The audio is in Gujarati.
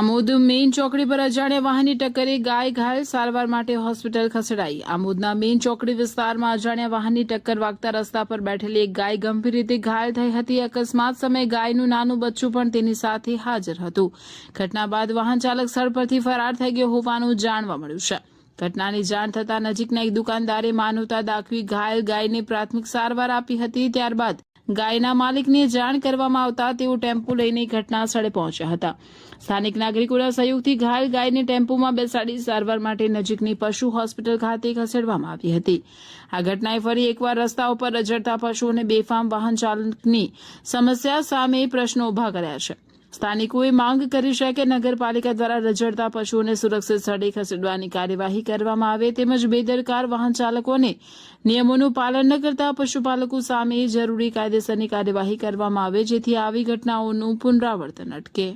આમોદ મેઇન ચોકડી પર અજાણ્યા વાહનની ટક્કરે ગાય ઘાયલ, સારવાર માટે હોસ્પિટલ ખસેડાઈ। આમોદના મેઇન ચોકડી વિસ્તારમાં અજાણ્યા વાહનની ટક્કર વાગતા રસ્તા પર બેઠેલી એક ગાય ગંભીર રીતે ઘાયલ થઈ હતી। અકસ્માત સમયે ગાયનું નાનું બચ્ચું પણ તેની સાથે હાજર હતું। ઘટના બાદ વાહન ચાલક સ્થળ પરથી ફરાર થઈ ગયો હોવાનું જાણવા મળ્યું છે। ઘટનાની જાણ થતાં નજીકના એક દુકાનદારે માનવતા દાખવી ઘાયલ ગાયને પ્રાથમિક સારવાર આપી હતી। ત્યારબાદ ગાયના માલિકને જાણ કરવામાં આવતા તેઓ ટેમ્પો લઈને ઘટના સ્થળે પહોંચ્યા હતા। સ્થાનિક નાગરિકોના સહયોગથી ઘાયલ ગાયને ટેમ્પોમાં બેસાડી સારવાર માટે નજીકની પશુ હોસ્પિટલ ખાતે ખસેડવામાં આવી હતી। આ ઘટનાએ ફરી એકવાર રસ્તા ઉપર રઝળતા પશુ અને બેફામ વાહન ચાલકની સમસ્યા સામે પ્રશ્નો ઉભા કર્યા છે। સ્થાનિકોએ માંગ કરી છે કે નગરપાલિકા દ્વારા રઝળતા પશુઓને સુરક્ષિત સ્થળે ખસેડવાની કાર્યવાહી કરવામાં આવે તેમજ બેદરકાર વાહન ચાલકોને નિયમોનું પાલન ન કરતા પશુપાલકો સામે જરૂરી કાયદેસરની કાર્યવાહી કરવામાં આવે જેથી આવી ઘટનાઓનું પુનરાવર્તન અટકે।